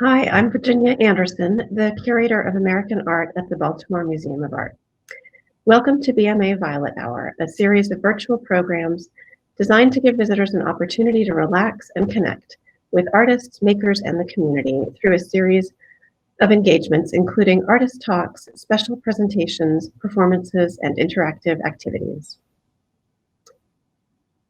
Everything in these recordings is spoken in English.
Hi, I'm Virginia Anderson, the Curator of American Art at the Baltimore Museum of Art. Welcome to BMA Violet Hour, a series of virtual programs designed to give visitors an opportunity to relax and connect with artists, makers, and the community through a series of engagements, including artist talks, special presentations, performances, and interactive activities.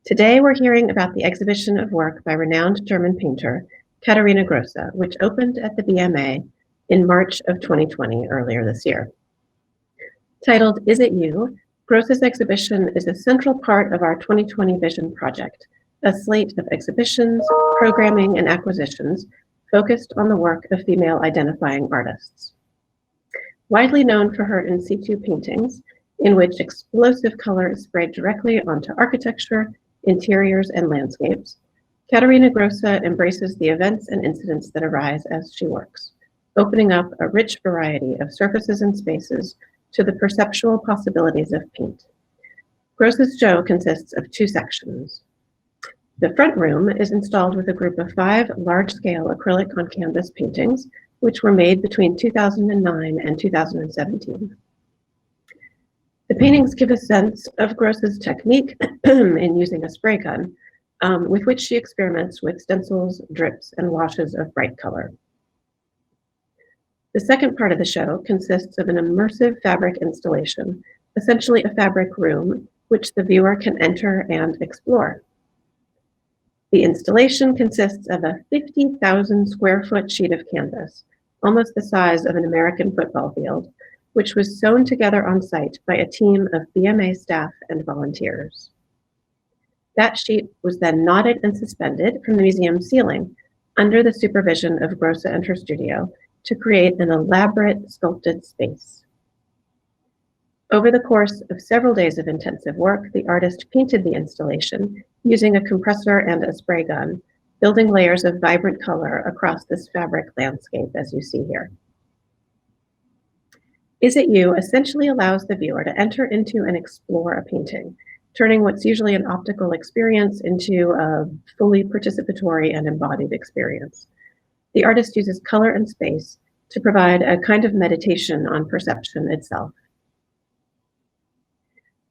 Today, we're hearing about the exhibition of work by renowned German painter Katharina Grosse, which opened at the BMA in March of 2020, earlier this year. Titled Is It You?, Grosse's exhibition is a central part of our 2020 Vision project, a slate of exhibitions, programming, and acquisitions focused on the work of female identifying artists. Widely known for her in situ paintings, in which explosive color is sprayed directly onto architecture, interiors, and landscapes, Katharina Grosse embraces the events and incidents that arise as she works, opening up a rich variety of surfaces and spaces to the perceptual possibilities of paint. Grosse's show consists of two sections. The front room is installed with a group of 5 large-scale acrylic on canvas paintings, which were made between 2009 and 2017. The paintings give a sense of Grosse's technique in using a spray gun, with which she experiments with stencils, drips, and washes of bright color. The second part of the show consists of an immersive fabric installation, essentially a fabric room, which the viewer can enter and explore. The installation consists of a 50,000 square foot sheet of canvas, almost the size of an American football field, which was sewn together on site by a team of BMA staff and volunteers. That sheet was then knotted and suspended from the museum ceiling under the supervision of Grosse and her studio to create an elaborate sculpted space. Over the course of several days of intensive work, the artist painted the installation using a compressor and a spray gun, building layers of vibrant color across this fabric landscape, as you see here. Is It You essentially allows the viewer to enter into and explore a painting, turning what's usually an optical experience into a fully participatory and embodied experience. The artist uses color and space to provide a kind of meditation on perception itself.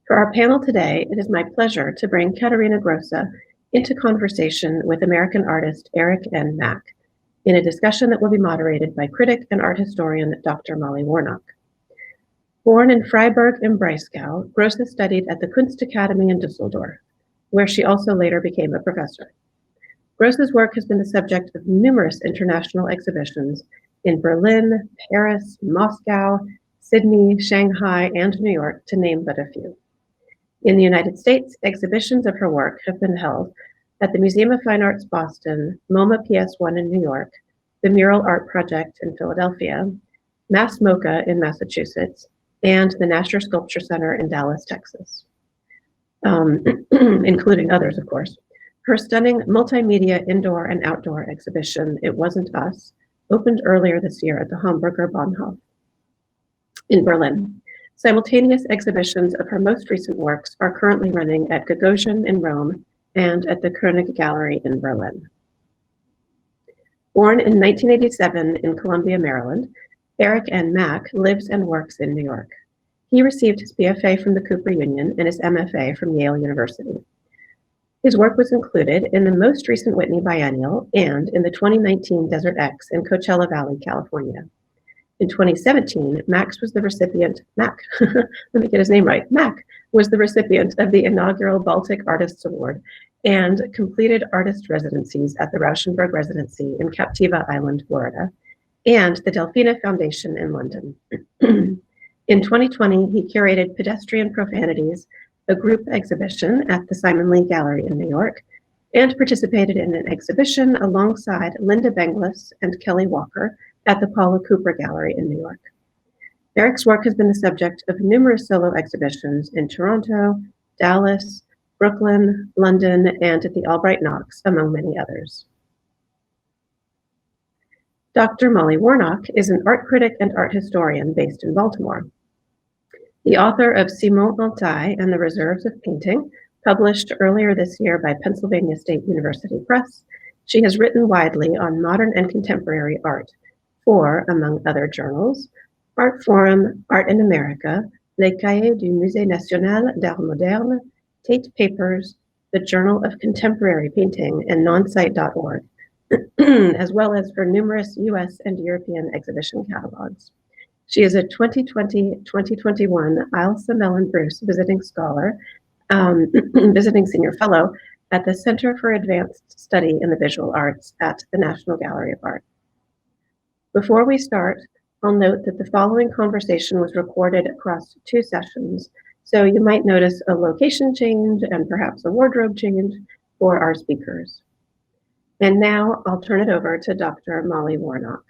For our panel today, it is my pleasure to bring Katharina Grosse into conversation with American artist Eric N. Mack in a discussion that will be moderated by critic and art historian Dr. Molly Warnock. Born in Freiburg im Breisgau, Grosse studied at the Kunstakademie in Düsseldorf, where she also later became a professor. Grosse's work has been the subject of numerous international exhibitions in Berlin, Paris, Moscow, Sydney, Shanghai, and New York, to name but a few. In the United States, exhibitions of her work have been held at the Museum of Fine Arts Boston, MoMA PS1 in New York, the Mural Art Project in Philadelphia, Mass MoCA in Massachusetts, and the Nasher Sculpture Center in Dallas, Texas, including others, of course. Her stunning multimedia indoor and outdoor exhibition, It Wasn't Us, opened earlier this year at the Hamburger Bahnhof in Berlin. Simultaneous exhibitions of her most recent works are currently running at Gagosian in Rome and at the Koenig Gallery in Berlin. Born in 1987 in Columbia, Maryland, Eric N. Mack lives and works in New York. He received his BFA from the Cooper Union and his MFA from Yale University. His work was included in the most recent Whitney Biennial and in the 2019 Desert X in Coachella Valley, California. In 2017, Mack was the recipient of the inaugural Baltic Artists Award and completed artist residencies at the Rauschenberg Residency in Captiva Island, Florida, and the Delphina Foundation in London. In 2020, he curated Pedestrian Profanities, a group exhibition at the Simon Lee Gallery in New York, and participated in an exhibition alongside Linda Benglis and Kelly Walker at the Paula Cooper Gallery in New York. Eric's work has been the subject of numerous solo exhibitions in Toronto, Dallas, Brooklyn, London, and at the Albright Knox, among many others. Dr. Molly Warnock is an art critic and art historian based in Baltimore. The author of Simon Antaille and the Reserves of Painting, published earlier this year by Pennsylvania State University Press, She has written widely on modern and contemporary art for, among other journals, Art Forum, Art in America, Les Cahiers du Musée National d'Art Moderne, Tate Papers, the Journal of Contemporary Painting, and nonsite.org, as well as for numerous US and European exhibition catalogs. She is a 2020-2021 Ailsa Mellon Bruce visiting scholar, visiting senior fellow at the Center for Advanced Study in the Visual Arts at the National Gallery of Art. Before we start, I'll note that the following conversation was recorded across 2 sessions, so you might notice a location change and perhaps a wardrobe change for our speakers. And now I'll turn it over to Dr. Molly Warnock.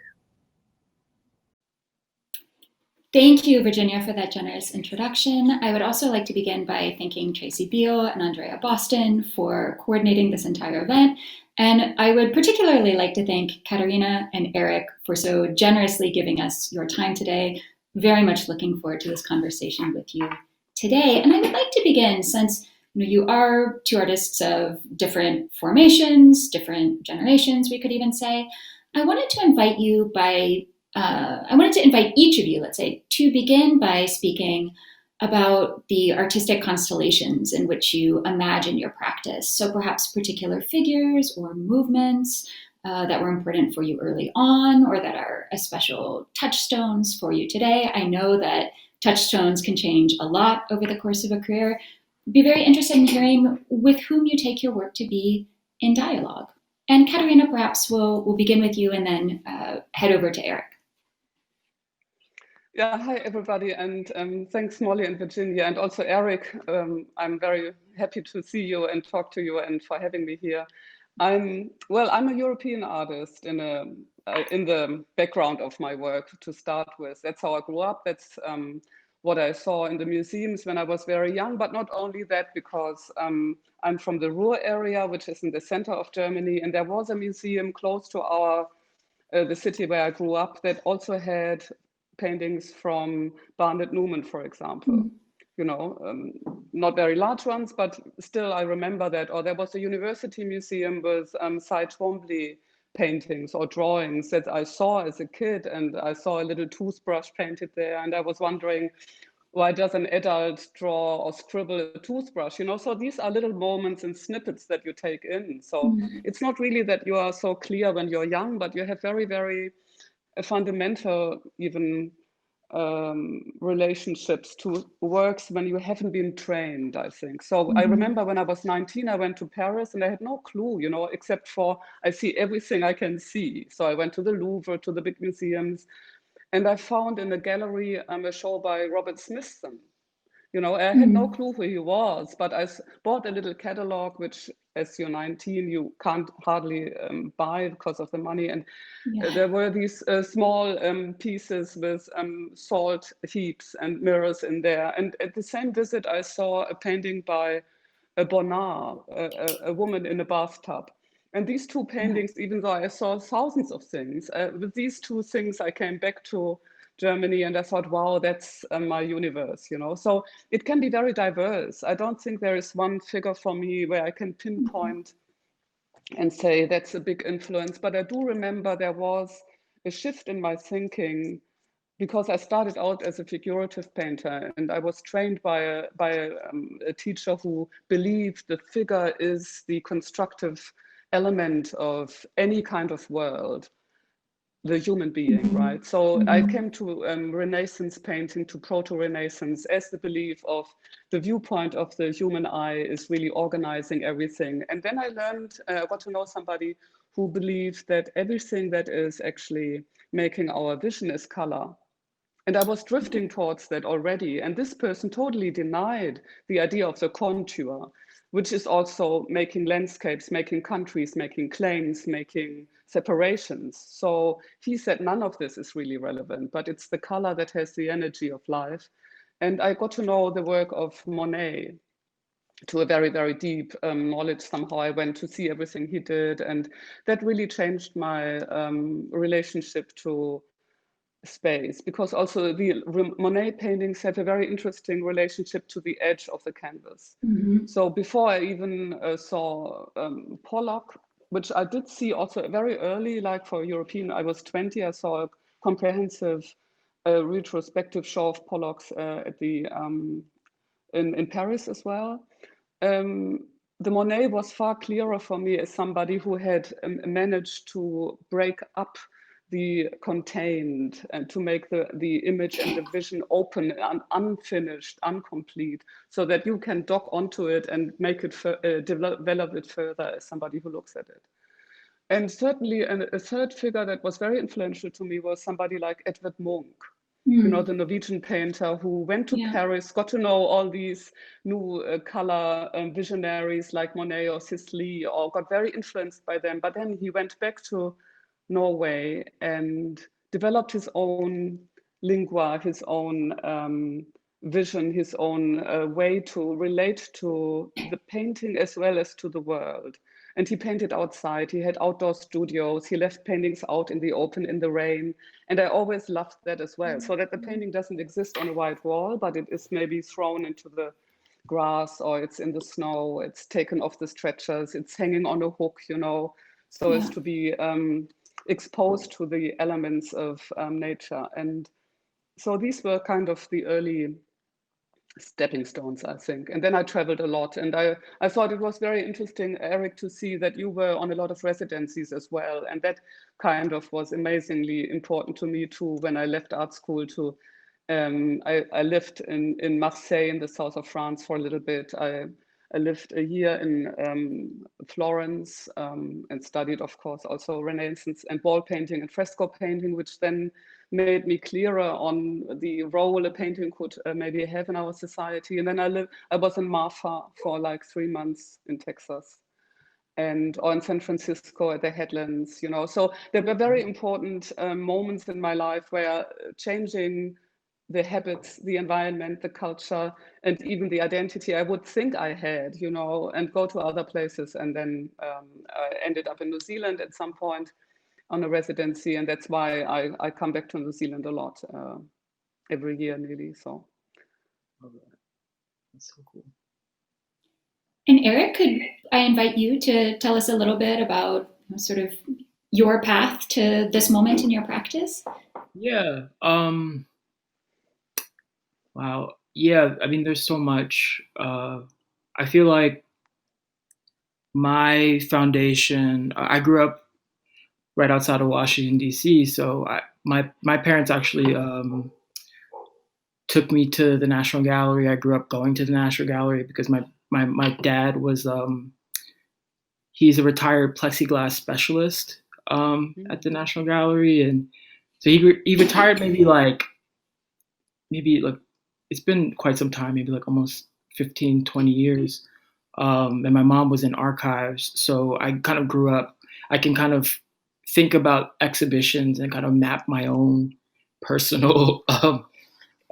Thank you, Virginia, for that generous introduction. I would also like to begin by thanking Tracy Beal and Andrea Boston for coordinating this entire event. And I would particularly like to thank Katharina and Eric for so generously giving us your time today. Very much looking forward to this conversation with you today. And I would like to begin, since you are 2 artists of different formations, different generations, we could even say, I wanted to invite each of you, let's say, to begin by speaking about the artistic constellations in which you imagine your practice. So perhaps particular figures or movements that were important for you early on, or that are special touchstones for you today. I know that touchstones can change a lot over the course of a career. I'd be very interested in hearing with whom you take your work to be in dialogue. And Katharina, perhaps we'll begin with you and then head over to Eric. Yeah, hi everybody, and thanks Molly and Virginia, and also Eric. I'm very happy to see you and talk to you, and for having me here. I'm a European artist in the background of my work to start with. That's how I grew up. That's what I saw in the museums when I was very young. But not only that, because I'm from the Ruhr area, which is in the center of Germany, and there was a museum close to the city where I grew up that also had paintings from Barnett Newman, for example. Not very large ones, but still I remember that. Or there was a university museum with Cy Twombly paintings or drawings that I saw as a kid, and I saw a little toothbrush painted there, and I was wondering, why does an adult draw or scribble a toothbrush? So these are little moments and snippets that you take in. So it's not really that you are so clear when you're young, but you have very, very fundamental even relationships to works when you haven't been trained, I think. So I remember when I was 19, I went to Paris and I had no clue, except for I see everything I can see. So I went to the Louvre, to the big museums, and I found in the gallery a show by Robert Smithson. I had no clue who he was, but I bought a little catalog, which as you're 19, you can't hardly buy because of the money. And there were these small pieces with salt heaps and mirrors in there. And at the same visit, I saw a painting by Bonnard, a woman in a bathtub. And these 2 paintings, even though I saw thousands of things, with these 2 things, I came back to Germany and I thought, wow, that's my universe, So it can be very diverse. I don't think there is one figure for me where I can pinpoint and say that's a big influence. But I do remember there was a shift in my thinking, because I started out as a figurative painter, and I was trained by a teacher who believed the figure is the constructive element of any kind of world, the human being, right? So I came to Renaissance painting, to proto-Renaissance, as the belief of the viewpoint of the human eye is really organizing everything. And then I learned, I got to know somebody who believed that everything that is actually making our vision is color. And I was drifting towards that already. And this person totally denied the idea of the contour, which is also making landscapes, making countries, making claims, making separations. So he said none of this is really relevant, but it's the color that has the energy of life. And I got to know the work of Monet to a very, very deep knowledge. Somehow I went to see everything he did. And that really changed my relationship to space, because also the Monet paintings have a very interesting relationship to the edge of the canvas. So before I even saw Pollock, which I did see also very early, like for European, I was 20, I saw a comprehensive retrospective show of Pollock's at the in Paris as well. The Monet was far clearer for me as somebody who had managed to break up the contained and to make the image and the vision open and unfinished, incomplete, so that you can dock onto it and make it develop it further as somebody who looks at it. And certainly a third figure that was very influential to me was somebody like Edvard Munch, you know, the Norwegian painter who went to Paris, got to know all these new color visionaries like Monet or Sisley, or got very influenced by them. But then he went back to Norway and developed his own lingua, his own vision, his own way to relate to the painting as well as to the world. And he painted outside, he had outdoor studios, he left paintings out in the open, in the rain. And I always loved that as well. So that the painting doesn't exist on a white wall, but it is maybe thrown into the grass, or it's in the snow, it's taken off the stretchers, it's hanging on a hook, you know, so as to be exposed to the elements of nature. And so these were kind of the early stepping stones, I think. And then I traveled a lot, and I thought it was very interesting, Eric, to see that you were on a lot of residencies as well. And that kind of was amazingly important to me too. When I left art school to, I lived in Marseille in the south of France for a little bit. I lived a year in Florence and studied, of course, also Renaissance and wall painting and fresco painting, which then made me clearer on the role a painting could maybe have in our society. And then I was in Marfa for like 3 months in Texas, or in San Francisco at the Headlands, you know. So there were very important moments in my life where changing the habits, the environment, the culture, and even the identity I would think I had, you know, and go to other places. And then I ended up in New Zealand at some point on a residency, and that's why I come back to New Zealand a lot, every year nearly. So that's so cool. And Eric, could I invite you to tell us a little bit about sort of your path to this moment in your practice? Yeah. Wow. Yeah. I mean, there's so much. I feel like my foundation. I grew up right outside of Washington D.C. So my parents actually took me to the National Gallery. I grew up going to the National Gallery because my dad was he's a retired plexiglass specialist at the National Gallery, and so he retired maybe like it's been quite some time, maybe like almost 15, 20 years. And my mom was in archives, so I kind of grew up. I can kind of think about exhibitions and kind of map my own personal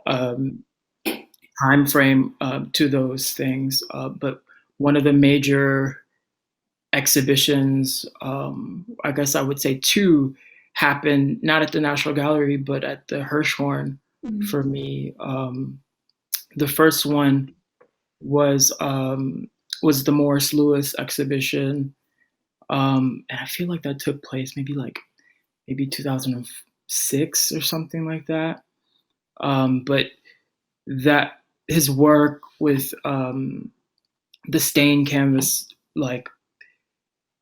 time frame to those things. But one of the major exhibitions, I guess I would say two, happened not at the National Gallery, but at the Hirshhorn for me. The first one was the Morris Louis exhibition. And I feel like that took place maybe 2006 or something like that. But that his work with the stained canvas, like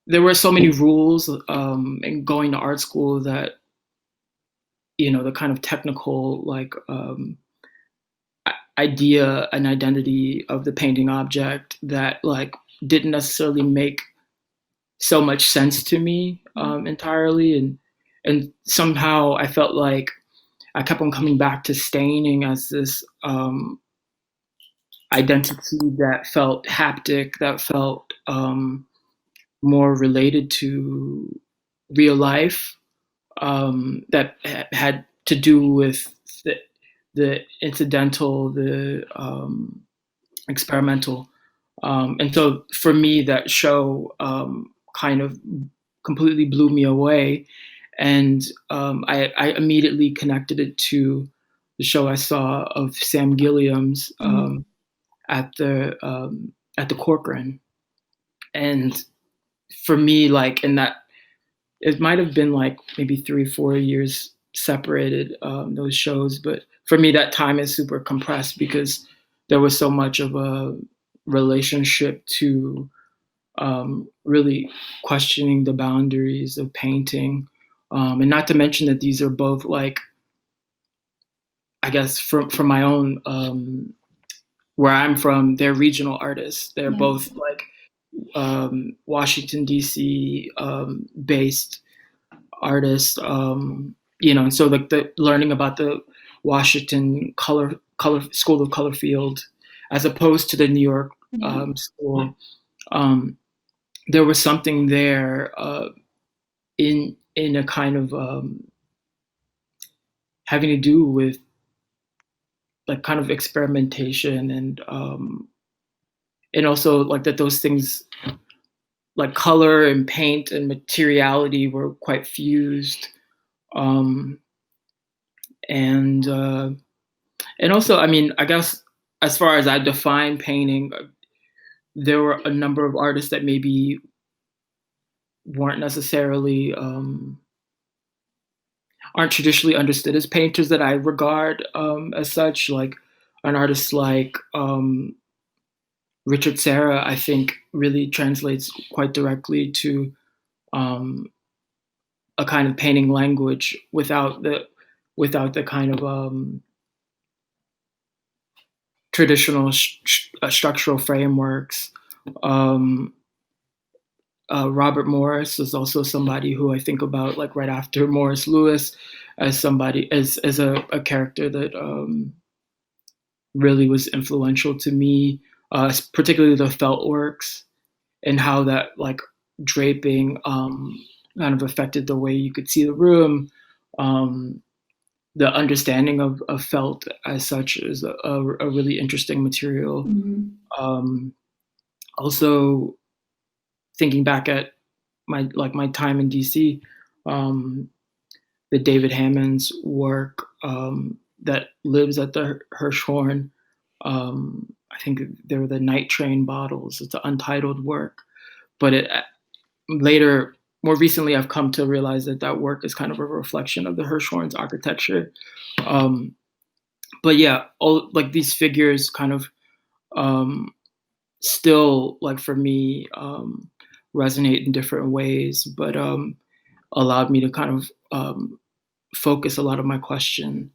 there were so many rules in going to art school that, you know, the kind of technical idea and identity of the painting object that like didn't necessarily make so much sense to me entirely, and somehow I felt like I kept on coming back to staining as this identity that felt haptic, that felt more related to real life, that had to do with the incidental, the experimental. And so for me, that show kind of completely blew me away. And I immediately connected it to the show I saw of Sam Gilliam's at the Corcoran. And for me, like in that, it might have been like maybe 3-4 years separated, those shows, but for me that time is super compressed because there was so much of a relationship to really questioning the boundaries of painting, and not to mention that these are both like, I guess from my own where I'm from, they're regional artists. They're both like Washington D.C. Based artists, and so like the learning about the Washington color School of Color Field as opposed to the New York school, there was something there in a kind of having to do with like kind of experimentation and also like that those things like color and paint and materiality were quite fused, and also, I mean, I guess as far as I define painting, there were a number of artists that maybe weren't necessarily aren't traditionally understood as painters that I regard as such, like an artist like Richard Serra, I think really translates quite directly to a kind of painting language without the kind of traditional structural frameworks. Robert Morris is also somebody who I think about like right after Morris Lewis as somebody as a character that really was influential to me, particularly the felt works and how that like draping kind of affected the way you could see the room. The understanding of felt as such is a really interesting material. Also, thinking back at my time in DC, the David Hammond's work that lives at the Hirshhorn. I think they were the Night Train bottles. It's an untitled work, but more recently, I've come to realize that work is kind of a reflection of the Hirshhorn's architecture. But yeah, all like these figures kind of still like for me resonate in different ways, but allowed me to kind of focus a lot of my question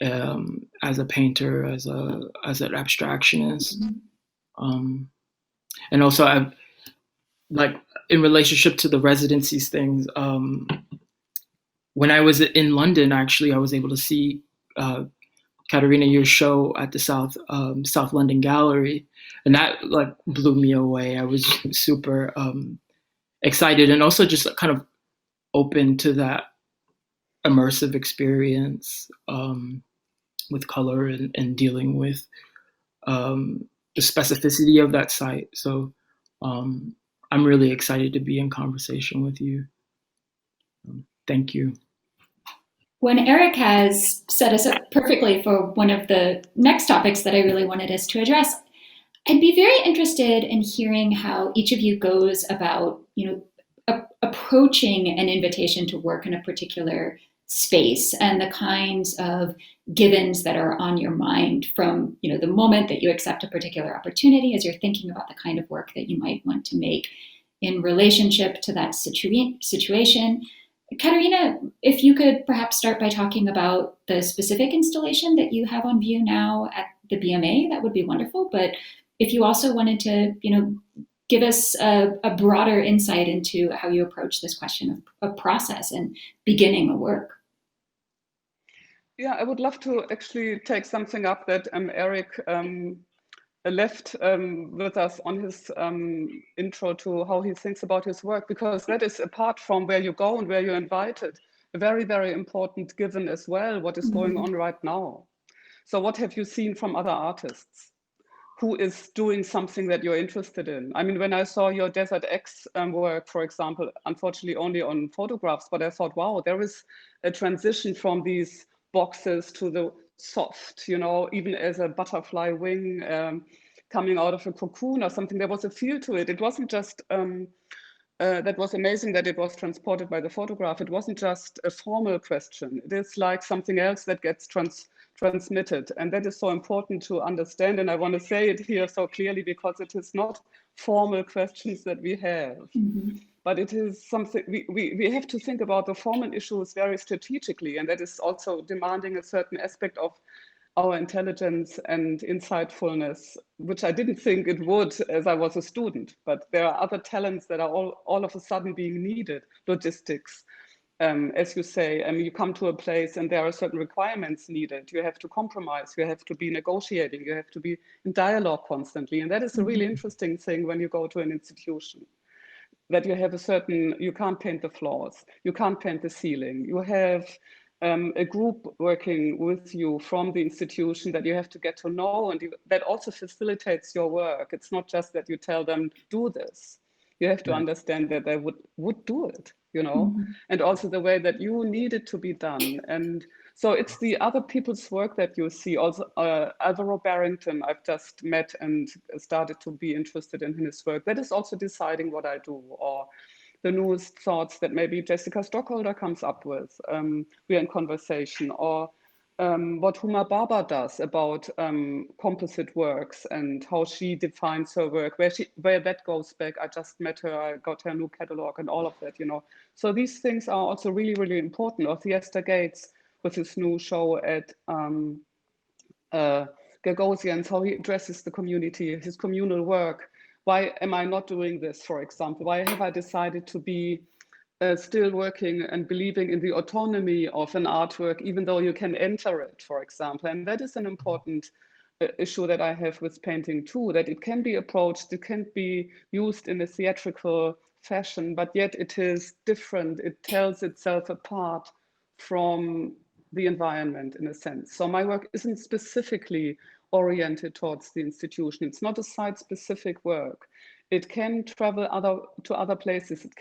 as a painter, as an abstractionist, and also I've like in relationship to the residencies things. When I was in London, actually, I was able to see Katharina, your show at the South London Gallery, and that like blew me away. I was super excited and also just kind of open to that immersive experience with color and dealing with the specificity of that site. So I'm really excited to be in conversation with you. Thank you. When Eric has set us up perfectly for one of the next topics that I really wanted us to address, I'd be very interested in hearing how each of you goes about, approaching an invitation to work in a particular space and the kinds of givens that are on your mind from, the moment that you accept a particular opportunity as you're thinking about the kind of work that you might want to make in relationship to that situation. Katharina, if you could perhaps start by talking about the specific installation that you have on view now at the BMA, that would be wonderful. But if you also wanted to, give us a broader insight into how you approach this question of process and beginning a work. Yeah, I would love to actually take something up that Eric left with us on his intro to how he thinks about his work, because that is, apart from where you go and where you're invited, a very, very important given as well, what is going on right now. So what have you seen from other artists? Who is doing something that you're interested in? I mean, when I saw your Desert X work, for example, unfortunately only on photographs, but I thought, wow, there is a transition from these boxes to the soft, even as a butterfly wing coming out of a cocoon or something. There was a feel to it. It wasn't just that was amazing that it was transported by the photograph. It wasn't just a formal question. It is like something else that gets transmitted. And that is so important to understand. And I want to say it here so clearly because it is not formal questions that we have. But it is something we have to think about the formal issues very strategically. And that is also demanding a certain aspect of our intelligence and insightfulness, which I didn't think it would as I was a student, but there are other talents that are all of a sudden being needed. Logistics, as you say, you come to a place and there are certain requirements needed. You have to compromise, you have to be negotiating, you have to be in dialogue constantly. And that is a really interesting thing when you go to an institution, that you have a certain, you can't paint the floors, you can't paint the ceiling, you have a group working with you from the institution that you have to get to know, and that also facilitates your work. It's not just that you tell them, do this. You have to understand that they would do it, you know, and also the way that you need it to be done. And so it's the other people's work that you see. Also, Alvaro Barrington, I've just met and started to be interested in his work. That is also deciding what I do, or the newest thoughts that maybe Jessica Stockholder comes up with. We are in conversation, or what Huma Baba does about composite works and how she defines her work, where that goes back. I just met her, I got her new catalog and all of that, you know. So these things are also really, really important. Or Theaster Gates with his new show at Gagosians, how he addresses the community, his communal work. Why am I not doing this, for example? Why have I decided to be still working and believing in the autonomy of an artwork, even though you can enter it, for example? And that is an important issue that I have with painting too, that it can be approached, it can be used in a theatrical fashion, but yet it is different. It tells itself apart from the environment in a sense. So my work isn't specifically oriented towards the institution. It's not a site-specific work. It can travel to other places. It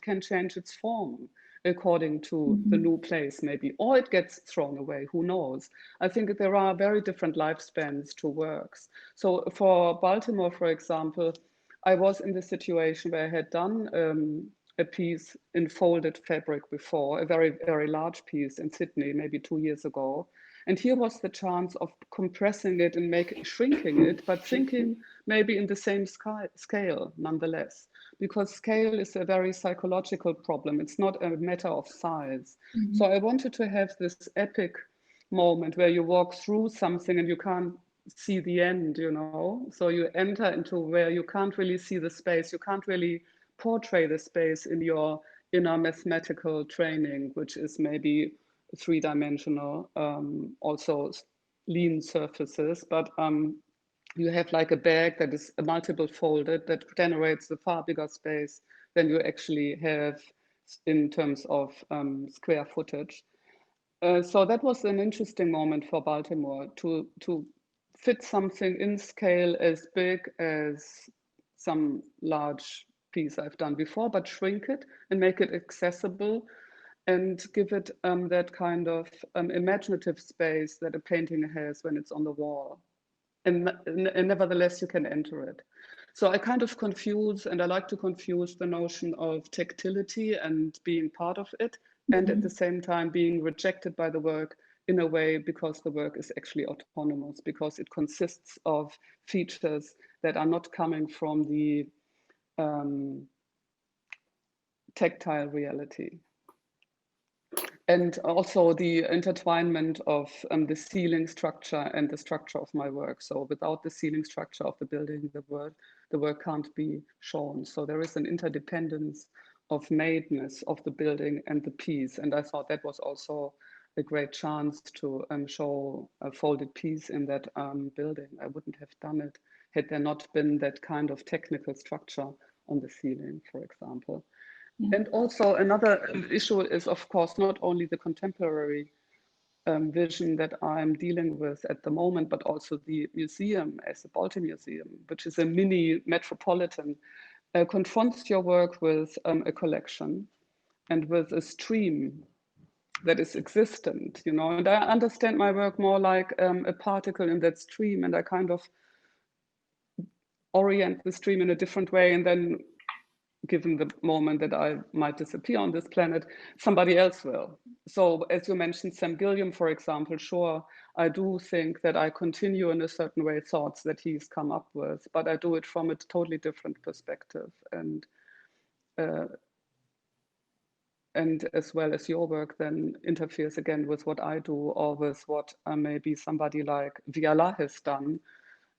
can change its form according to the new place maybe, or it gets thrown away, who knows. I think there are very different lifespans to works. So for Baltimore, for example, I was in the situation where I had done a piece in folded fabric before, a very, very large piece in Sydney, maybe 2 years ago. And here was the chance of compressing it and shrinking it, but thinking maybe in the same scale nonetheless, because scale is a very psychological problem. It's not a matter of size. So I wanted to have this epic moment where you walk through something and you can't see the end, you know? So you enter into where you can't really see the space. You can't really portray the space in your inner mathematical training, which is maybe three-dimensional, also lean surfaces, but you have like a bag that is multiple folded that generates a far bigger space than you actually have in terms of square footage. So that was an interesting moment for Baltimore to fit something in scale as big as some large piece I've done before, but shrink it and make it accessible and give it that kind of imaginative space that a painting has when it's on the wall. And nevertheless, you can enter it. So I kind of confuse, and I like to confuse the notion of tactility and being part of it, and at the same time being rejected by the work in a way because the work is actually autonomous, because it consists of features that are not coming from the tactile reality. And also the intertwinement of the ceiling structure and the structure of my work. So without the ceiling structure of the building, the work can't be shown. So there is an interdependence of madeness of the building and the piece. And I thought that was also a great chance to show a folded piece in that building. I wouldn't have done it had there not been that kind of technical structure on the ceiling, for example. And also another issue is, of course, not only the contemporary vision that I'm dealing with at the moment, but also the museum as a Baltimore museum, which is a mini metropolitan, confronts your work with a collection and with a stream that is existent, you know. And I understand my work more like a particle in that stream, and I kind of orient the stream in a different way and then given the moment that I might disappear on this planet, somebody else will. So as you mentioned, Sam Gilliam, for example, sure, I do think that I continue in a certain way thoughts that he's come up with, but I do it from a totally different perspective. And as well as your work then interferes again with what I do, or with what maybe somebody like Violet has done.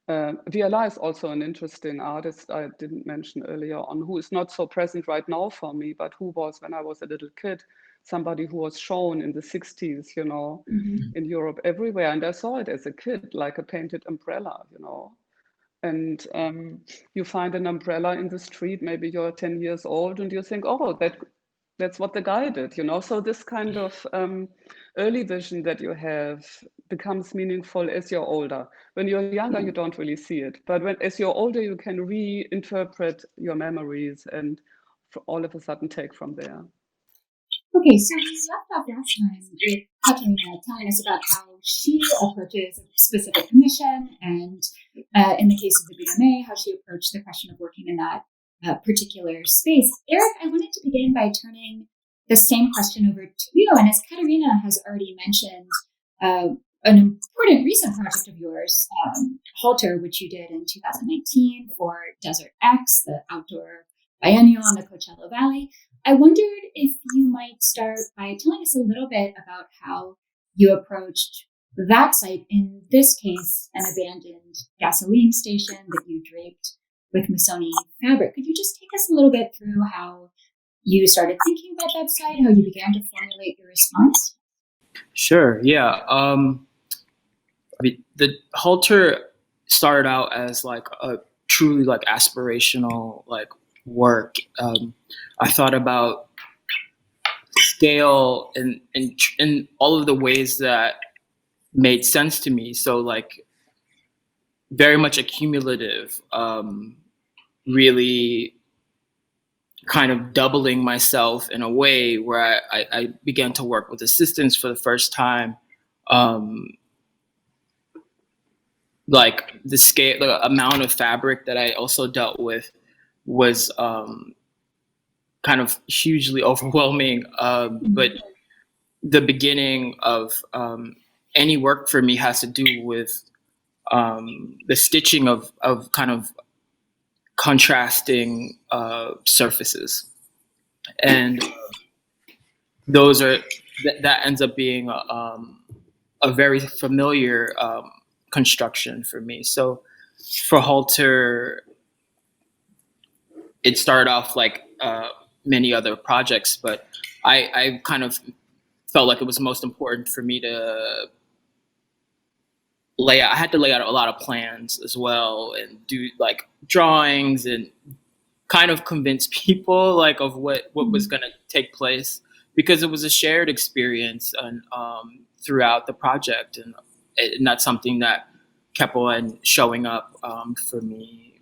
Violet is also an interesting artist I didn't mention earlier on, who is not so present right now for me, but who was, when I was a little kid, somebody who was shown in the 60s, you know, in Europe everywhere. And I saw it as a kid, like a painted umbrella, you know. And you find an umbrella in the street, maybe you're 10 years old, and you think, oh, that's what the guy did, you know. So this kind of early vision that you have becomes meaningful as you're older. When you're younger, you don't really see it. But as you're older, you can reinterpret your memories and all of a sudden take from there. Okay, so we left off last time with Katharina telling us about how she approaches a specific commission, and in the case of the BMA, how she approached the question of working in that particular space. Eric, I wanted to begin by turning the same question over to you. And as Katharina has already mentioned, an important recent project of yours, Halter, which you did in 2019 for Desert X, the outdoor biennial in the Coachella Valley. I wondered if you might start by telling us a little bit about how you approached that site, in this case, an abandoned gasoline station that you draped with Missoni fabric. Could you just take us a little bit through how you started thinking about that site, how you began to formulate your response? Sure, yeah. The Halter started out as like a truly like aspirational like work. I thought about scale in all of the ways that made sense to me. So like very much accumulative, really kind of doubling myself in a way where I began to work with assistants for the first time. Like the scale, the amount of fabric that I also dealt with was kind of hugely overwhelming. But the beginning of any work for me has to do with the stitching of kind of contrasting surfaces, and those are that ends up being a very familiar construction for me. So for Halter, it started off like many other projects, but I kind of felt like it was most important for me to lay out. I had to lay out a lot of plans as well, and do like drawings and kind of convince people like of what was going to take place, because it was a shared experience and throughout the project, and that's something that kept on showing up for me.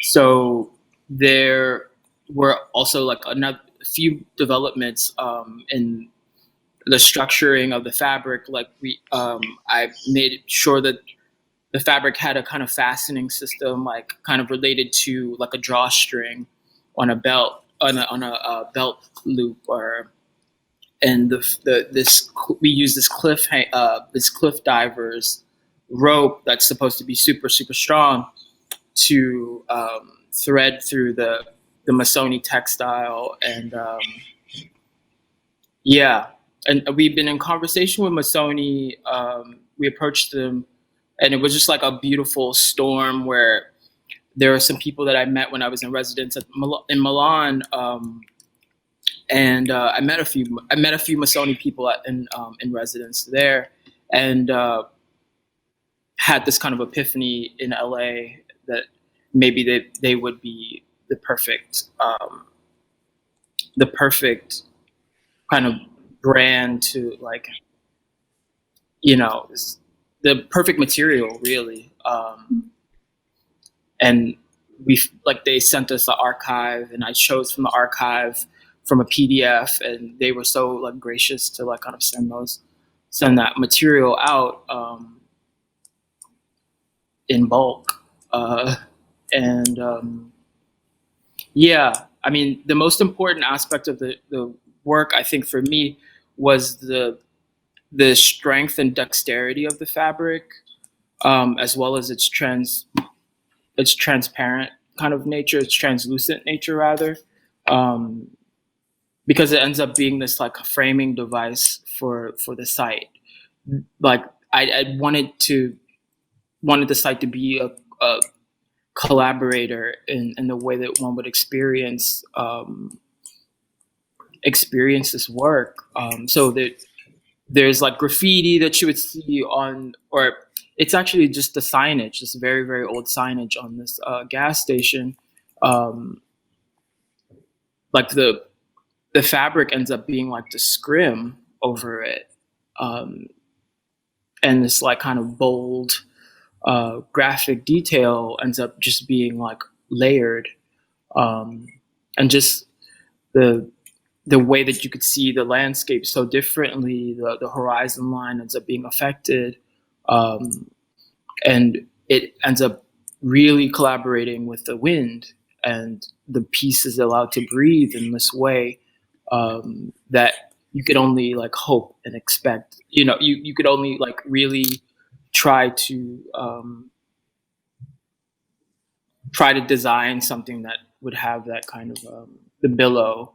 So there were also like a few developments in the structuring of the fabric. Like I made sure that the fabric had a kind of fastening system, like kind of related to like a drawstring on a belt, on a belt loop, and we use this cliff diver's rope that's supposed to be super strong to thread through the Missoni textile. And and we've been in conversation with Missoni. We approached them, and it was just like a beautiful storm where there are some people that I met when I was in residence in Milan, and I met a few Missoni people in residence there, and had this kind of epiphany in LA that maybe they would be the perfect kind of brand to, like, you know, the perfect material really. And they sent us the archive, and I chose from the archive from a PDF, and they were so like gracious to like kind of send that material out in bulk. I mean, the most important aspect of the work, I think, for me, was the strength and dexterity of the fabric, as well as its transparent kind of nature, its translucent nature rather, because it ends up being this like framing device for the site. Like I wanted the site to be a collaborator in the way that one would experience this work. So that there's like graffiti that you would see on, or it's actually just the signage, this very, very old signage on this gas station. Like the fabric ends up being like the scrim over it. And this like kind of bold graphic detail ends up just being like layered. And just the way that you could see the landscape so differently, the horizon line ends up being affected. And it ends up really collaborating with the wind, and the piece is allowed to breathe in this way that you could only like hope and expect. You could only like really try to design something that would have that kind of the billow.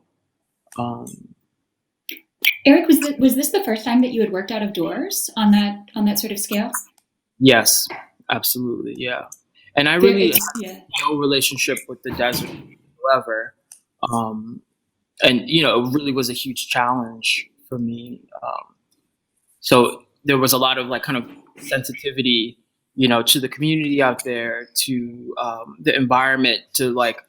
Eric, was this the first time that you had worked out of doors on that sort of scale? Yes, absolutely, yeah. And I really had no relationship with the desert whatsoever. And it really was a huge challenge for me. So there was a lot of like kind of sensitivity, to the community out there, to the environment, to like,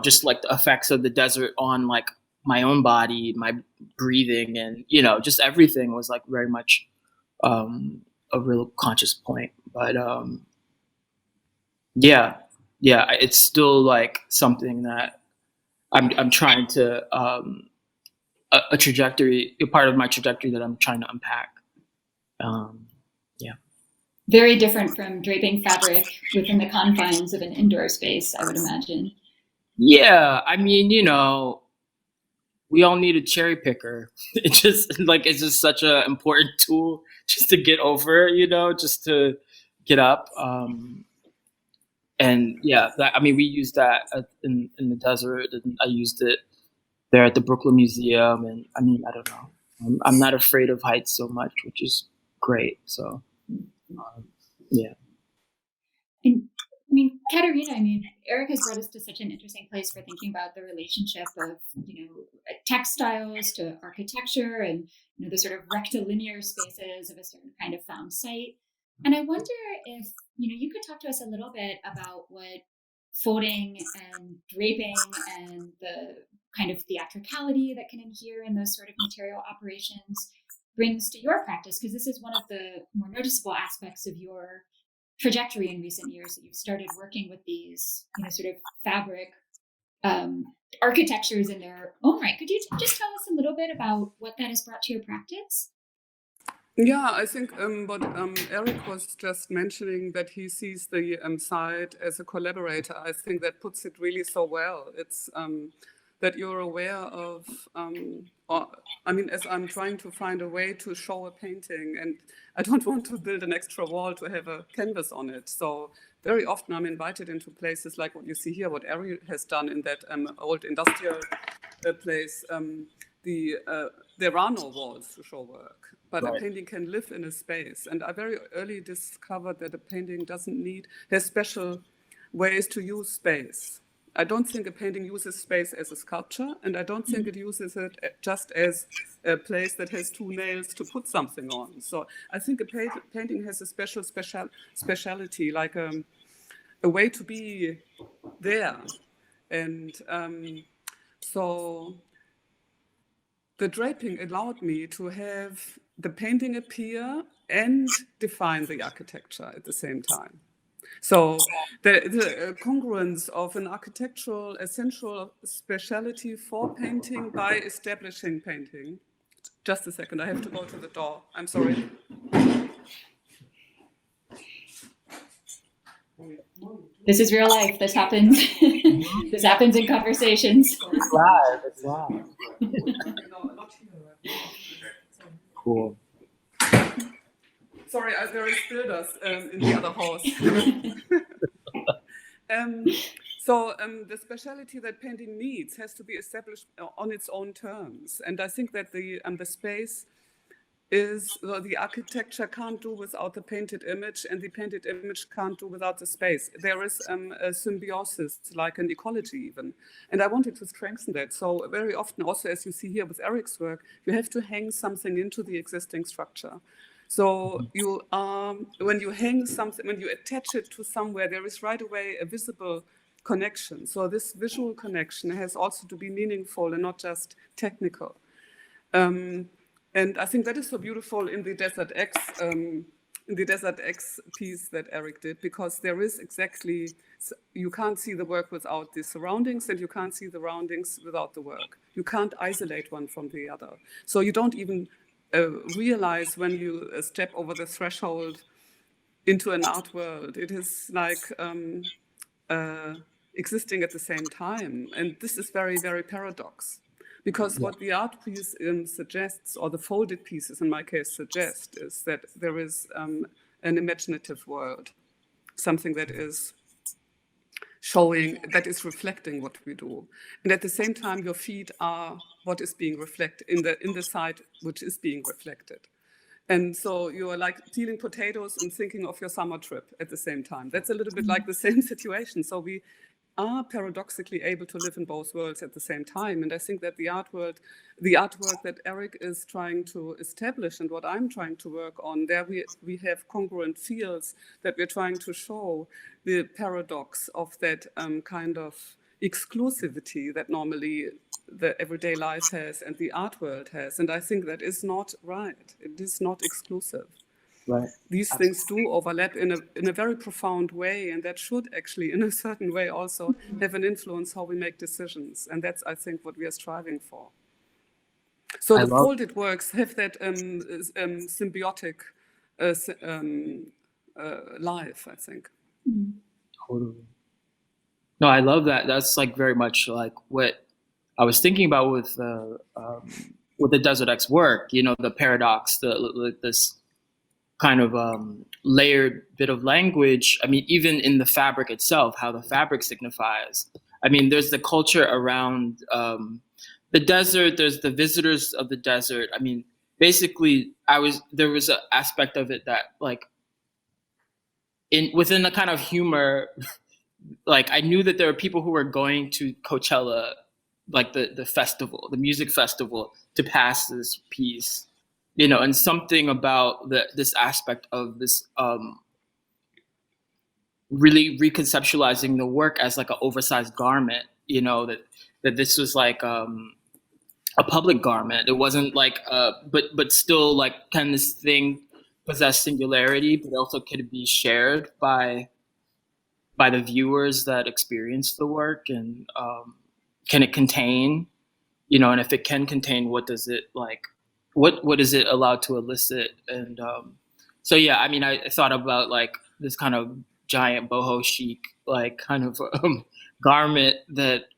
just like the effects of the desert on like my own body, my breathing, and just everything was like very much a real conscious point. But yeah, it's still like something that I'm trying to a trajectory, a part of my trajectory that I'm trying to unpack. Yeah. Very different from draping fabric within the confines of an indoor space, I would imagine. Yeah, I mean, we all need a cherry picker. It's just such an important tool just to get over, just to get up. And yeah, we used that in the desert, and I used it there at the Brooklyn Museum. And I don't know, I'm not afraid of heights so much, which is great. So yeah. And Katharina, Eric has brought us to such an interesting place for thinking about the relationship of, textiles to architecture, and, the sort of rectilinear spaces of a certain kind of found site. And I wonder if, you could talk to us a little bit about what folding and draping and the kind of theatricality that can inhere in those sort of material operations brings to your practice, because this is one of the more noticeable aspects of your trajectory in recent years, that you've started working with these, sort of fabric architectures in their own right. Could you just tell us a little bit about what that has brought to your practice? Yeah, I think what Eric was just mentioning, that he sees the site as a collaborator, I think that puts it really so well. It's that you're aware of, as I'm trying to find a way to show a painting, and I don't want to build an extra wall to have a canvas on it. So very often I'm invited into places like what you see here, what Eric has done in that old industrial place. There are no walls to show work, but right. A painting can live in a space. And I very early discovered that a painting has special ways to use space. I don't think a painting uses space as a sculpture, and I don't think it uses it just as a place that has two nails to put something on. So I think a painting has a speciality, like a way to be there. And so the draping allowed me to have the painting appear and define the architecture at the same time. So the congruence of an architectural essential speciality for painting by establishing painting. Just a second, I have to go to the door. I'm sorry. This is real life. This happens. This happens in conversations. It's live. It's live. Cool. Sorry, there is builders in the other house. The speciality that painting needs has to be established on its own terms. And I think that the space is, the architecture can't do without the painted image, and the painted image can't do without the space. There is a symbiosis, like an ecology even. And I wanted to strengthen that. So very often, also as you see here with Eric's work, you have to hang something into the existing structure. So you when you hang something, when you attach it to somewhere, there is right away a visible connection. So this visual connection has also to be meaningful and not just technical. And I think that is so beautiful in the Desert X piece that Eric did, because there is exactly, you can't see the work without the surroundings, and you can't see the surroundings without the work. You can't isolate one from the other. So you don't even realize when you step over the threshold into an art world. It is like existing at the same time. And this is very, very paradox. Because what the art piece suggests, or the folded pieces in my case suggest, is that there is an imaginative world, something that is showing, that is reflecting what we do. And at the same time, your feet are what is being reflected in the side which is being reflected. And so you are like peeling potatoes and thinking of your summer trip at the same time. That's a little bit like the same situation. So we are paradoxically able to live in both worlds at the same time. And I think that the artwork that Eric is trying to establish and what I'm trying to work on, there we have congruent fields that we're trying to show the paradox of that kind of exclusivity that normally the everyday life has and the art world has. And I think that is not right. It is not exclusive. Right. These things do overlap in a very profound way, and that should actually, in a certain way, also have an influence how we make decisions. And that's, I think, what we are striving for. So the folded works have that symbiotic life, I think. Totally. No, I love that. That's like very much like what I was thinking about with the Desert X work. You know, the paradox, this kind of layered bit of language. I mean, even in the fabric itself, how the fabric signifies. I mean, there's the culture around the desert. There's the visitors of the desert. I mean, basically, there was an aspect of it that, like, within the kind of humor, like I knew that there were people who were going to Coachella, like the festival, the music festival, to pass this piece. You know, and something about this aspect of this really reconceptualizing the work as like an oversized garment. You know, that this was like a public garment. It wasn't like, but still like, can this thing possess singularity, but also could be shared by the viewers that experience the work, and can it contain? You know, and if it can contain, what does it like? What is it allowed to elicit? And so yeah, I mean, I thought about like this kind of giant boho chic like kind of garment that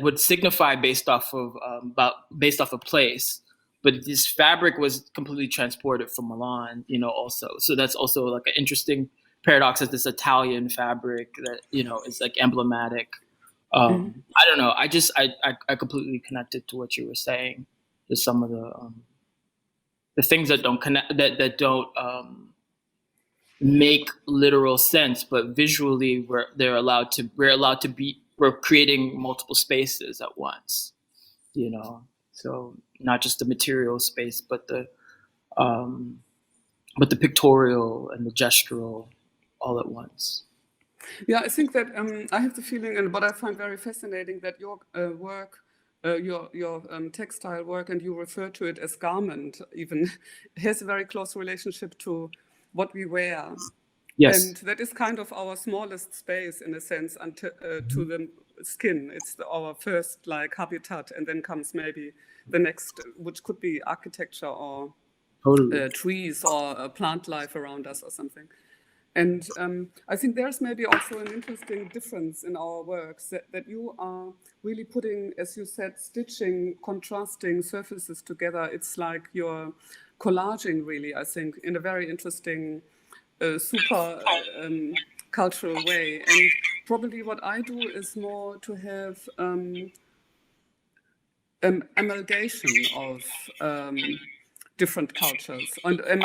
would signify based off of place, but this fabric was completely transported from Milan, you know, also. So that's also like an interesting paradox, as this Italian fabric that, you know, is like emblematic. I don't know. I completely connected to what you were saying. Just some of the things that don't connect, that don't make literal sense, but visually we're creating multiple spaces at once, you know. So not just the material space, but the pictorial and the gestural all at once. Yeah, I think that I have the feeling, and what I find very fascinating, that your work, your textile work, and you refer to it as garment, even has a very close relationship to what we wear. Yes. And that is kind of our smallest space, in a sense, until to the skin. It's our first like habitat, and then comes maybe the next, which could be architecture or trees or plant life around us or something. And I think there's maybe also an interesting difference in our works that you are really putting, as you said, stitching, contrasting surfaces together. It's like you're collaging, really, I think, in a very interesting, super cultural way. And probably what I do is more to have amalgamation of different cultures, and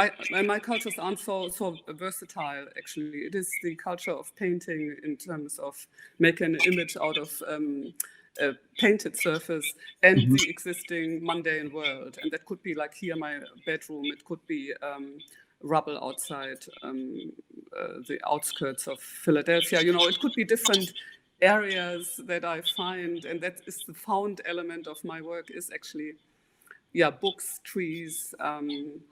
my cultures aren't so versatile. Actually, it is the culture of painting in terms of making an image out of a painted surface and the existing mundane world, and that could be like here my bedroom. It could be rubble outside the outskirts of Philadelphia. You know, it could be different areas that I find, and that is the found element of my work, is actually, yeah, books, trees,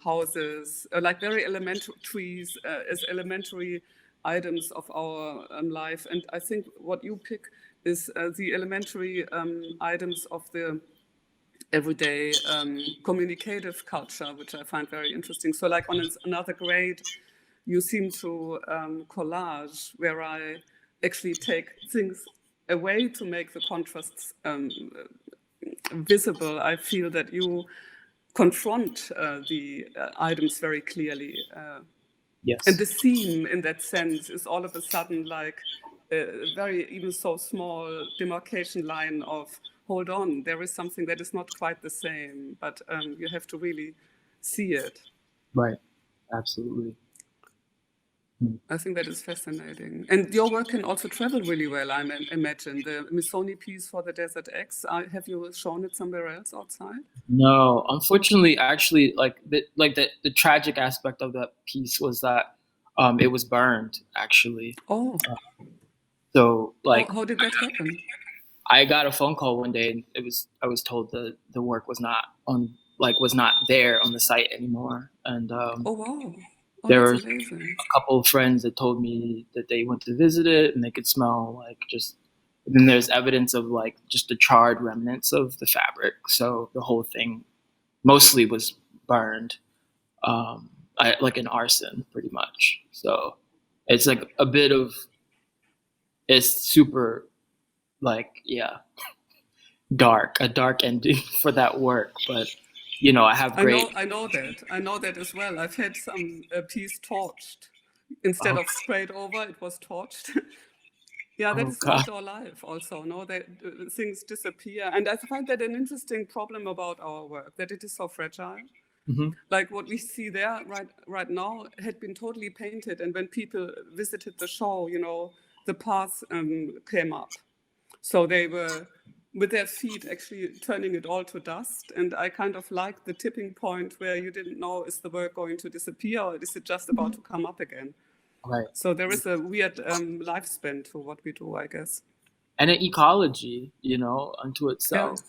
houses, like very elementary trees as elementary items of our life. And I think what you pick is the elementary items of the everyday communicative culture, which I find very interesting. So like on another grade, you seem to collage, where I actually take things away to make the contrasts visible. I feel that you confront the items very clearly. Yes. And the theme in that sense is all of a sudden like a very, even so small demarcation line of, hold on, there is something that is not quite the same, but you have to really see it. Right. Absolutely. I think that is fascinating. And your work can also travel really well, I imagine. The Missoni piece for the Desert X, have you shown it somewhere else outside? No, unfortunately, actually, the tragic aspect of that piece was that it was burned, actually. Oh. So like, how did that happen? I got a phone call one day, and I was told that the work was not there on the site anymore, and Oh wow. Oh, there were that's amazing. a couple of friends that told me that they went to visit it and they could smell like just. And then there's evidence of like just the charred remnants of the fabric, so the whole thing mostly was burned, like an arson, pretty much. So it's like it's super, like, yeah, a dark ending for that work, but. You know, I have great. I know that as well. I've had some piece torched instead of sprayed over. It was torched. Yeah, that Oh is God. outdoor life also. No, that things disappear, and I find that an interesting problem about our work, that it is so fragile. Mm-hmm. Like what we see there right now had been totally painted, and when people visited the show, you know, the path came up, so they were with their feet actually turning it all to dust. And I kind of like the tipping point where you didn't know, is the work going to disappear or is it just about to come up again? Right. So there is a weird lifespan to what we do, I guess. And an ecology, you know, unto itself.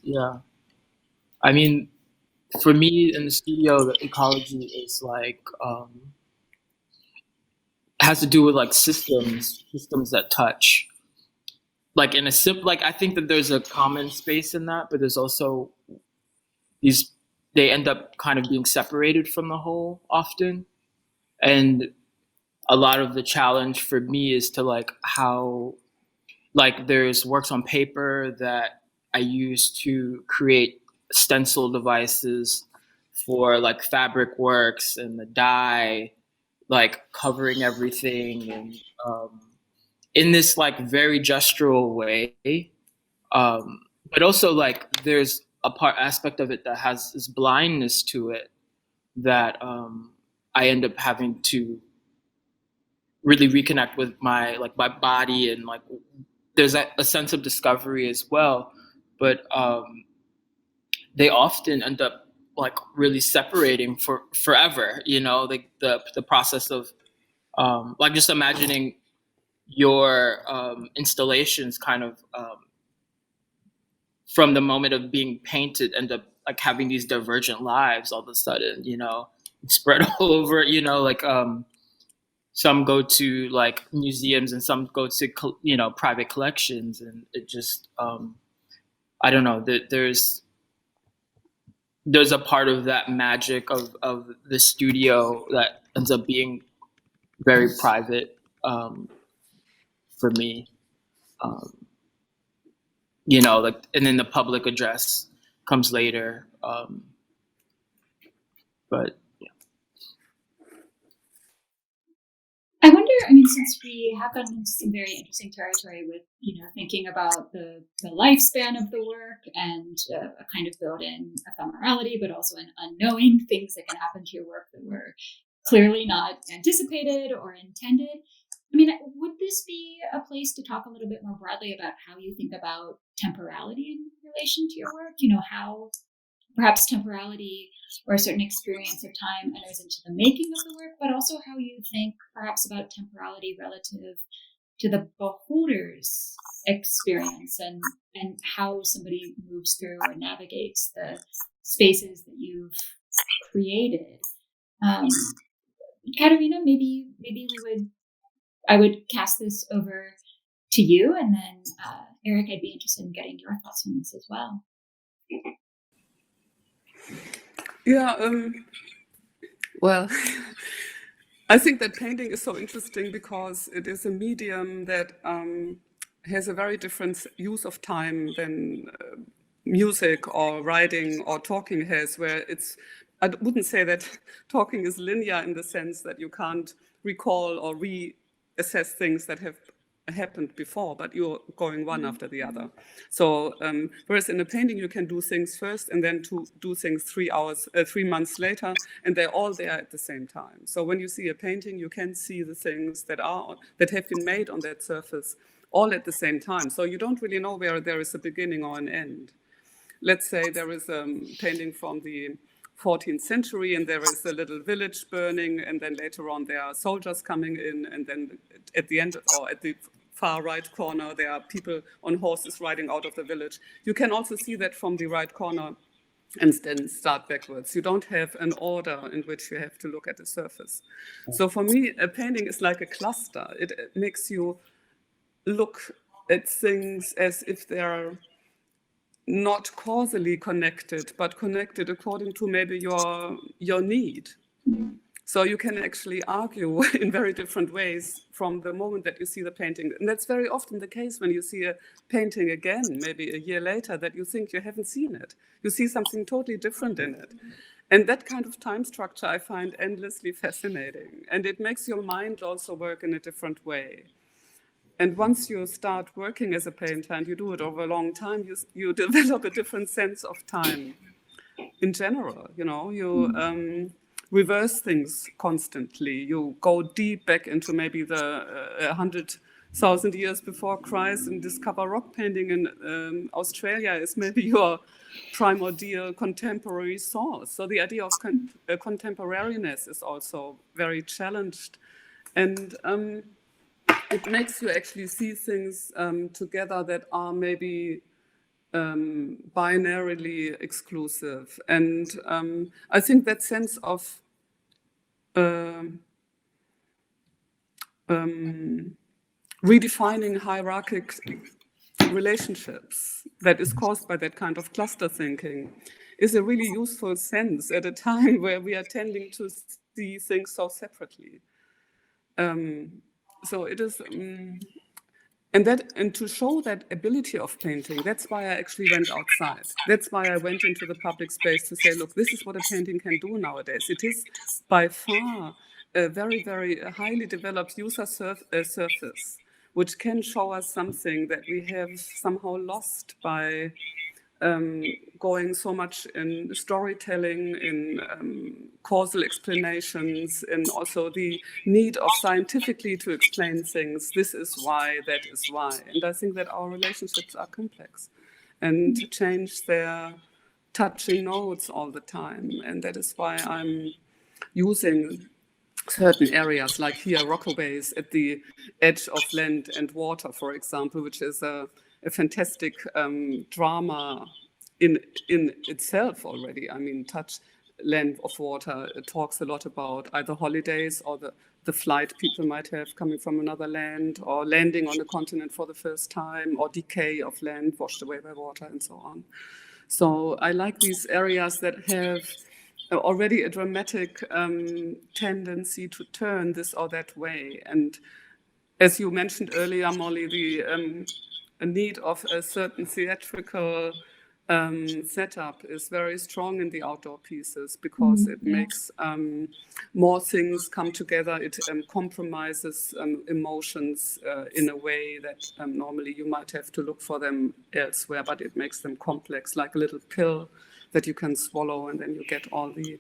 Yeah. I mean, for me in the studio, the ecology is like has to do with like systems that touch. Like in a like I think that there's a common space in that, but there's also they end up kind of being separated from the whole often. And a lot of the challenge for me is to like how, like, there's works on paper that I use to create stencil devices for like fabric works, and the dye like covering everything, and in this like very gestural way, but also like there's a aspect of it that has this blindness to it that I end up having to really reconnect with my body, and like there's a sense of discovery as well, but they often end up like really separating for forever, you know, like the process of like just imagining your installations kind of from the moment of being painted end up like having these divergent lives all of a sudden, you know, spread all over, you know, like some go to like museums and some go to, you know, private collections, and it just I don't know, there's a part of that magic of the studio that ends up being very private for me. You know, like, and then the public address comes later. But I wonder, I mean, since we have gotten into some very interesting territory with, thinking about the lifespan of the work and a kind of built-in ephemerality, but also an unknowing things that can happen to your work that were clearly not anticipated or intended. I mean, would this be a place to talk a little bit more broadly about how you think about temporality in relation to your work? How perhaps temporality or a certain experience of time enters into the making of the work, but also how you think perhaps about temporality relative to the beholder's experience and how somebody moves through or navigates the spaces that you've created. Katharina, maybe I would cast this over to you, and then Eric, I'd be interested in getting your thoughts on this as well. Yeah, well, I think that painting is so interesting because it is a medium that has a very different use of time than music or writing or talking has, where I wouldn't say that talking is linear in the sense that you can't recall or reassess things that have happened before, but you're going one after the other. So whereas in a painting you can do things first and then to do things 3 months later, and they're all there at the same time. So when you see a painting, you can see the things that have been made on that surface all at the same time. So you don't really know where there is a beginning or an end. Let's say there is a painting from the 14th century and there is a little village burning, and then later on there are soldiers coming in, and then at the end or at the far right corner there are people on horses riding out of the village. You can also see that from the right corner and then start backwards. You don't have an order in which you have to look at the surface. So for me, a painting is like a cluster. It makes you look at things as if they're not causally connected, but connected according to maybe your need. So you can actually argue in very different ways from the moment that you see the painting. And that's very often the case when you see a painting again, maybe a year later, that you think you haven't seen it. You see something totally different in it. And that kind of time structure I find endlessly fascinating. And it makes your mind also work in a different way. And once you start working as a painter and you do it over a long time, you develop a different sense of time in general. You reverse things constantly. You go deep back into maybe the 100,000 years before Christ and discover rock painting in Australia is maybe your primordial contemporary source. So the idea of contemporariness is also very challenged. And it makes you actually see things together that are maybe binarily exclusive. And I think that sense of redefining hierarchic relationships that is caused by that kind of cluster thinking is a really useful sense at a time where we are tending to see things so separately. So it is, and to show that ability of painting, that's why I actually went outside. That's why I went into the public space to say, look, this is what a painting can do nowadays. It is by far a very, very highly developed user surface, which can show us something that we have somehow lost by going so much in storytelling, in causal explanations, and also the need of scientifically to explain things. This is why, that is why. And I think that our relationships are complex and change their touching notes all the time. And that is why I'm using certain areas, like here, Rockaways at the edge of land and water, for example, which is a fantastic drama in itself already. I mean, touch land of water, it talks a lot about either holidays or the flight people might have coming from another land, or landing on a continent for the first time, or decay of land washed away by water and so on. So I like these areas that have already a dramatic tendency to turn this or that way. And as you mentioned earlier, Molly, the need of a certain theatrical setup is very strong in the outdoor pieces, because it makes more things come together. It compromises emotions in a way that normally you might have to look for them elsewhere, but it makes them complex, like a little pill that you can swallow, and then you get all the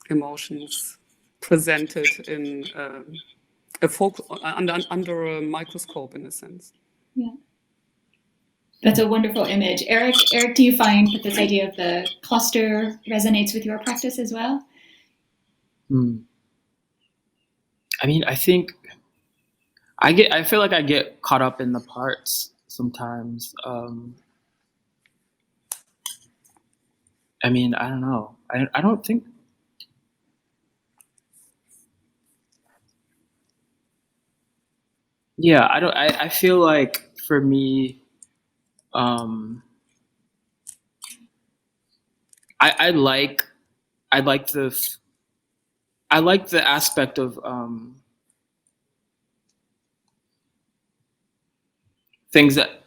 emotions presented in under a microscope, in a sense. Yeah. That's a wonderful image. Eric, do you find that this idea of the cluster resonates with your practice as well? I mean, I think I feel like I get caught up in the parts sometimes. I mean, I don't know. I don't think. Yeah, I feel like for me, I like the aspect of things that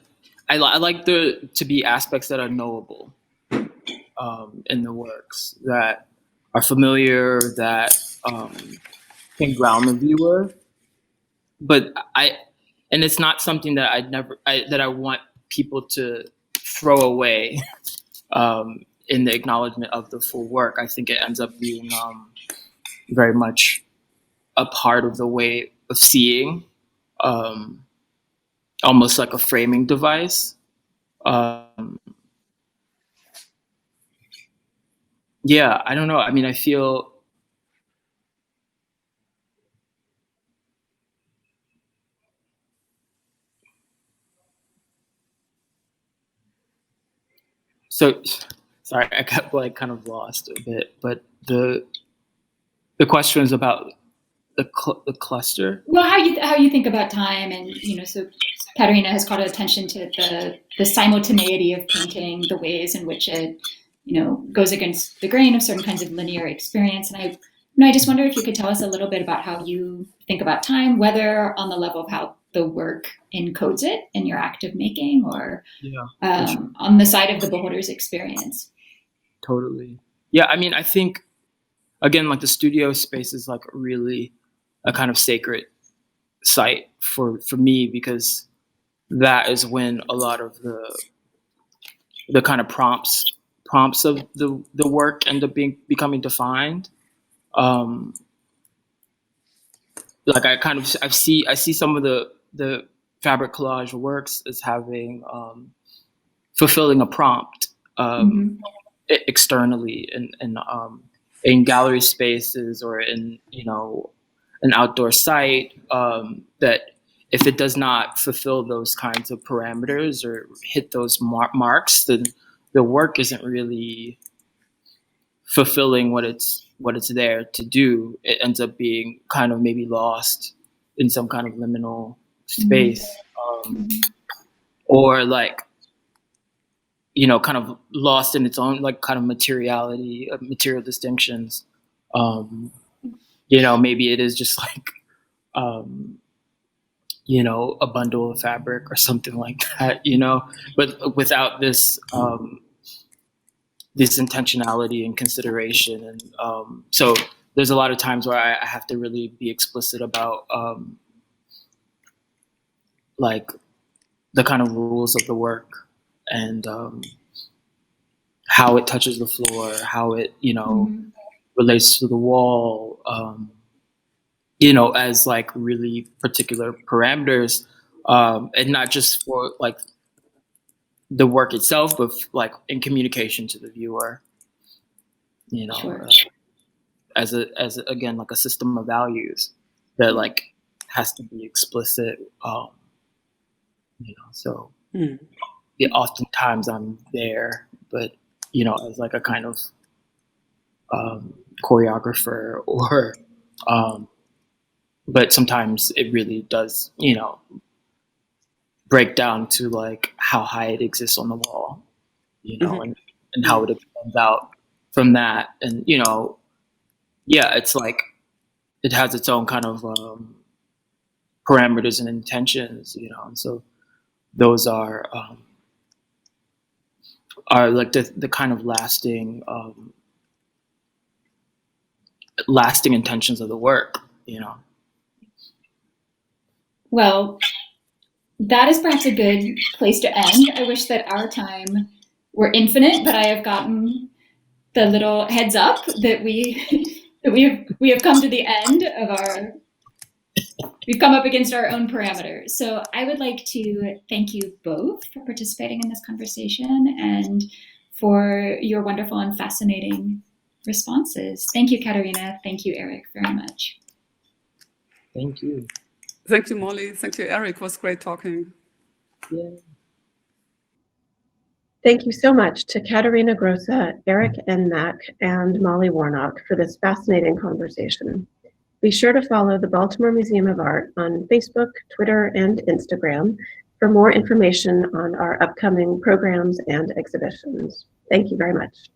I like to be aspects that are knowable in the works, that are familiar, that can ground the viewer. But and it's not something that that I want people to throw away in the acknowledgement of the full work. I think it ends up being very much a part of the way of seeing, almost like a framing device. Yeah, I don't know. I mean, I feel so. Sorry, I got like kind of lost a bit, but the question is about the cluster. Well, how you think about time, and so Katharina has called attention to the simultaneity of painting, the ways in which it goes against the grain of certain kinds of linear experience. And I just wonder if you could tell us a little bit about how you think about time, whether on the level of how the work encodes it in your act of making, or sure, on the side of the beholder's experience. Totally. Yeah, I mean, I think, again, like the studio space is like really a kind of sacred site for me, because that is when a lot of the kind of prompts of the work end up becoming defined. Like I see some of the fabric collage works as having fulfilling a prompt externally in gallery spaces, or in an outdoor site, that if it does not fulfill those kinds of parameters or hit those marks, then the work isn't really fulfilling what it's there to do. It ends up being kind of maybe lost in some kind of liminal space, or like kind of lost in its own like kind of materiality, material distinctions. Maybe it is just like a bundle of fabric or something like that, but without this this intentionality and consideration. And so there's a lot of times where I have to really be explicit about like the kind of rules of the work, and how it touches the floor, how it relates to the wall, as like really particular parameters, and not just for like the work itself, but like in communication to the viewer, Sure. As again, like a system of values that like has to be explicit. So yeah, oftentimes I'm there, but as like a kind of choreographer, or but sometimes it really does break down to like how high it exists on the wall, and how it extends out from that. And, you know, yeah, it's like, it has its own kind of parameters and intentions, you know, and so those are like the kind of lasting intentions of the work, you know. Well, that is perhaps a good place to end. I wish that our time were infinite, but I have gotten the little heads up that we have come to the end of our. We've come up against our own parameters. So I would like to thank you both for participating in this conversation and for your wonderful and fascinating responses. Thank you, Katharina. Thank you, Eric, very much. Thank you. Thank you, Molly. Thank you, Eric. It was great talking. Yeah. Thank you so much to Katharina Grosse, Eric and Mack, and Molly Warnock for this fascinating conversation. Be sure to follow the Baltimore Museum of Art on Facebook, Twitter, and Instagram for more information on our upcoming programs and exhibitions. Thank you very much.